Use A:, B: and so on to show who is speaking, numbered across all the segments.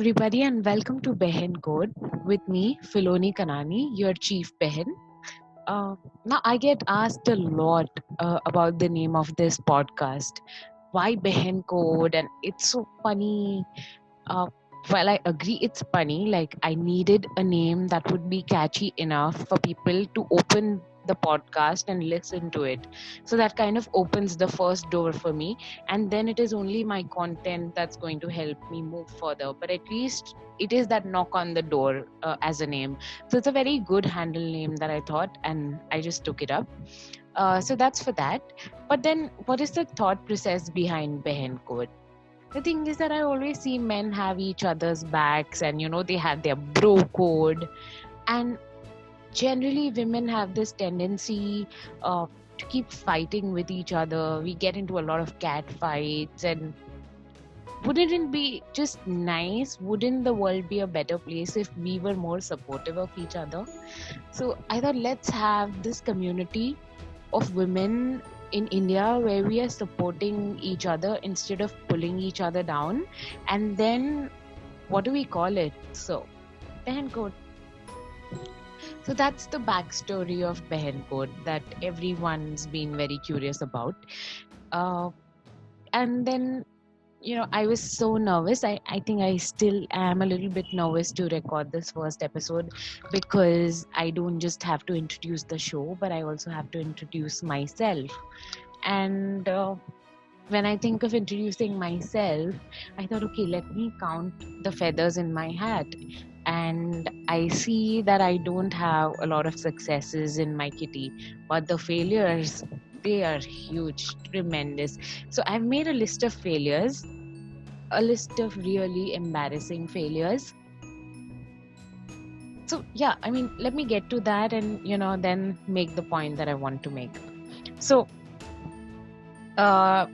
A: everybody, and welcome to Behen Code with me, Filoni Kanani, your chief Behen. Now, I get asked a lot about the name of this podcast. Why Behen Code? And it's so funny. Uh, well, I agree it's funny. Like, I needed a name that would be catchy enough for people to open the podcast and listen to it. So that kind of opens the first door for me. And then it is only my content that's going to help me move further. But at least it is that knock on the door as a name. So it's a very good handle name that I thought, and I just took it up. So that's for that. But then, what is the thought process behind Behen Code? The thing is that I always see men have each other's backs, and they have their bro code. And generally, women have this tendency to keep fighting with each other. We get into a lot of cat fights, and wouldn't it be just nice? Wouldn't the world be a better place if we were more supportive of each other? So I thought, let's have this community of women in India where we are supporting each other instead of pulling each other down. And then, what do we call it? So, Behen Code. So that's the backstory of Behen Code that everyone's been very curious about. And then, I was so nervous. I think I still am a little bit nervous to record this first episode because I don't just have to introduce the show, but I also have to introduce myself. And when I think of introducing myself, I thought, okay, let me count the feathers in my hat. And I see that I don't have a lot of successes in my kitty, but the failures, they are huge, tremendous. So I've made a list of failures, a list of really embarrassing failures. So yeah, let me get to that and, then make the point that I want to make. So, the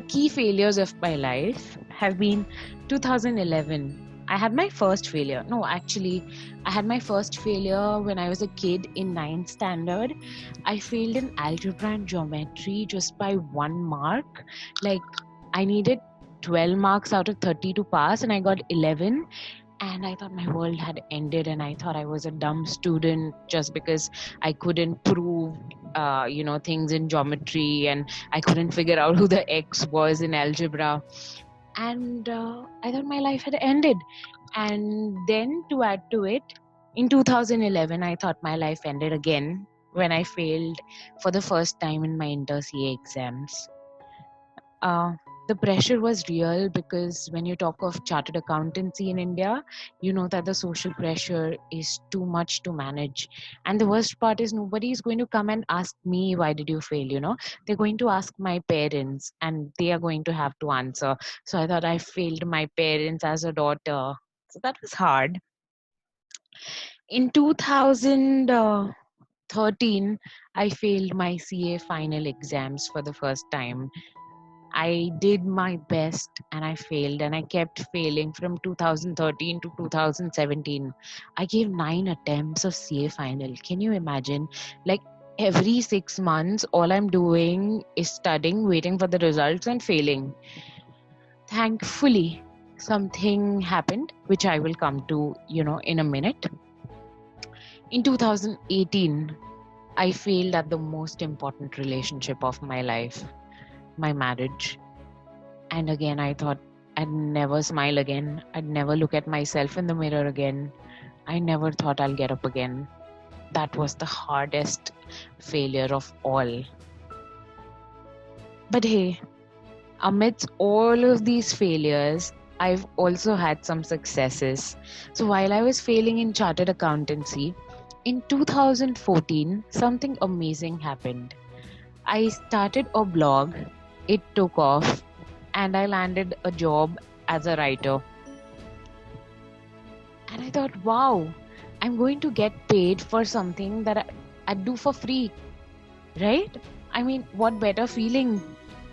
A: key failures of my life have been 2011. I had my first failure. No, actually, I had my first failure when I was a kid in 9th standard. I failed in algebra and geometry just by 1 mark. Like, I needed 12 marks out of 30 to pass, and I got 11. And I thought my world had ended, and I thought I was a dumb student just because I couldn't prove, things in geometry, and I couldn't figure out who the X was in algebra. And I thought my life had ended. And then to add to it, in 2011, I thought my life ended again when I failed for the first time in my inter-CA exams. The pressure was real because when you talk of chartered accountancy in India, you know that the social pressure is too much to manage. And the worst part is nobody is going to come and ask me, why did you fail? They're going to ask my parents and they are going to have to answer. So I thought I failed my parents as a daughter. So that was hard. In 2013, I failed my CA final exams for the first time. I did my best and I failed, and I kept failing from 2013 to 2017. I gave 9 attempts of CA final. Can you imagine? Like, every 6 months, all I'm doing is studying, waiting for the results, and failing. Thankfully, something happened, which I will come to, in a minute. In 2018, I failed at the most important relationship of my life, my marriage. And again, I thought I'd never smile again. I'd never look at myself in the mirror again. I never thought I'll get up again. That was the hardest failure of all. But hey, amidst all of these failures, I've also had some successes. So while I was failing in chartered accountancy, in 2014, something amazing happened. I started a blog, it took off, and I landed a job as a writer. And I thought, wow, I'm going to get paid for something that I do for free, right? What better feeling?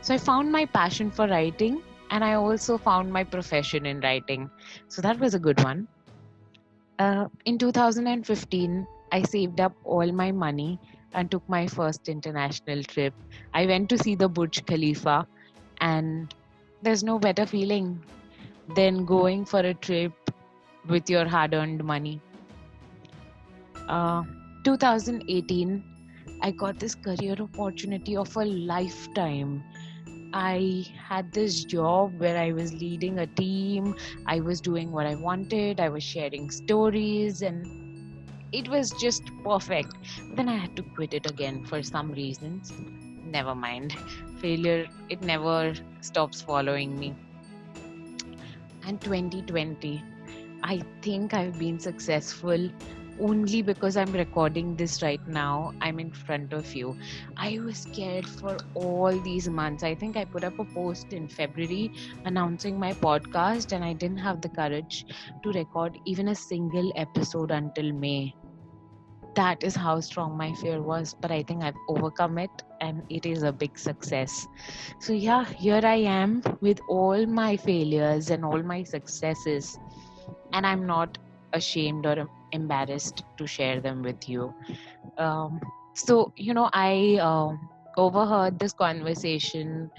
A: So I found my passion for writing, and I also found my profession in writing. So that was a good one. In 2015, I saved up all my money and took my first international trip. I went to see the Burj Khalifa, and there's no better feeling. than going for a trip with your hard-earned money. Uh, 2018, I got this career opportunity of a lifetime. I had this job where I was leading a team, I was doing what I wanted, I was sharing stories, and it was just perfect. Then I had to quit it again for some reasons. Never mind. Failure, it never stops following me. And 2020, I think I've been successful only because I'm recording this right now. I'm in front of you. I was scared for all these months. I think I put up a post in February announcing my podcast, and I didn't have the courage to record even a single episode until May. That is how strong my fear was, but I think I've overcome it, and it is a big success. So yeah, here I am with all my failures and all my successes, and I'm not ashamed or embarrassed to share them with you. I overheard this conversation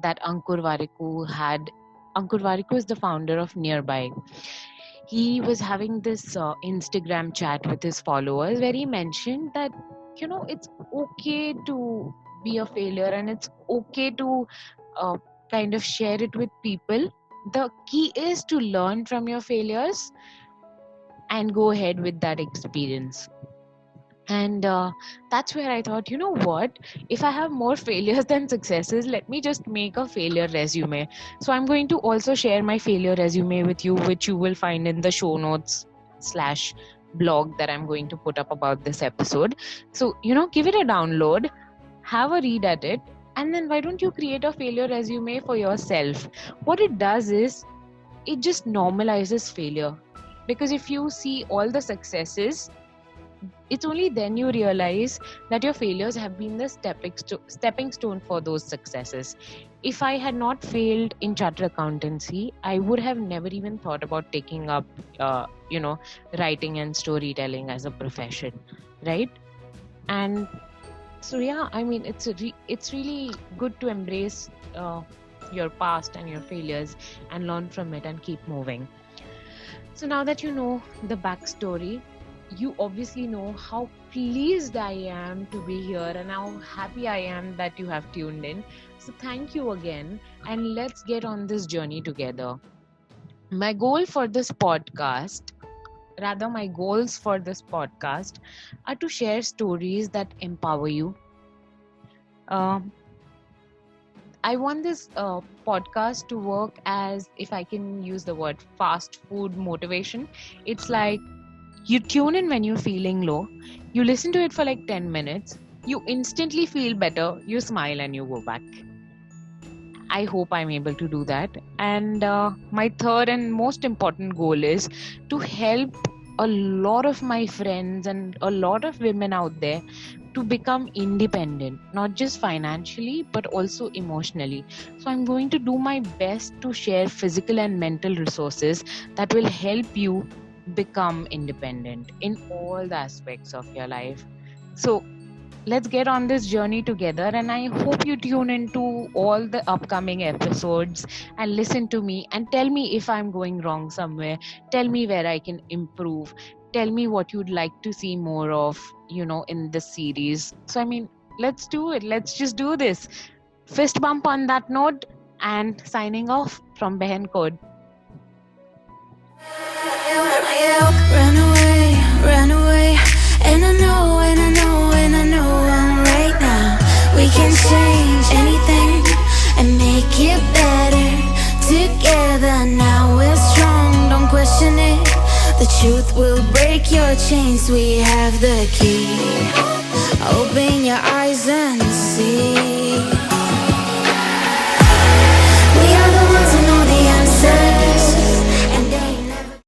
A: that Ankur Wariku had. Ankur Wariku is the founder of Nearby. He was having this Instagram chat with his followers where he mentioned that, it's okay to be a failure, and it's okay to kind of share it with people. The key is to learn from your failures and go ahead with that experience. And that's where I thought, you know what? If I have more failures than successes, let me just make a failure resume. So I'm going to also share my failure resume with you, which you will find in the show notes / blog that I'm going to put up about this episode. So, give it a download, have a read at it, and then why don't you create a failure resume for yourself? What it does is it just normalizes failure. Because if you see all the successes, it's only then you realize that your failures have been the stepping stone for those successes. If I had not failed in chartered accountancy, I would have never even thought about taking up, writing and storytelling as a profession, right? And so, yeah, I mean, it's really good to embrace your past and your failures and learn from it and keep moving. So now that you know the backstory, you obviously know how pleased I am to be here and how happy I am that you have tuned in. So thank you again, and let's get on this journey together. My goals for this podcast are to share stories that empower you. I want this podcast to work as, if I can use the word, fast food motivation. It's like you tune in when you're feeling low, you listen to it for like 10 minutes, you instantly feel better, you smile and you go back. I hope I'm able to do that. And my third and most important goal is to help a lot of my friends and a lot of women out there to become independent, not just financially, but also emotionally. So I'm going to do my best to share physical and mental resources that will help you become independent in all the aspects of your life. So let's get on this journey together, and I hope you tune into all the upcoming episodes and listen to me and tell me if I'm going wrong somewhere. Tell me where I can improve. Tell me what you'd like to see more of, in this series. So, I mean, let's do it. Let's just do this. Fist bump on that note, and signing off from Behen Code.
B: Run away, and I know I'm right now. We can change anything and make it better together. Now we're strong, don't question it. The truth will break your chains. We have the key. Open your eyes and see.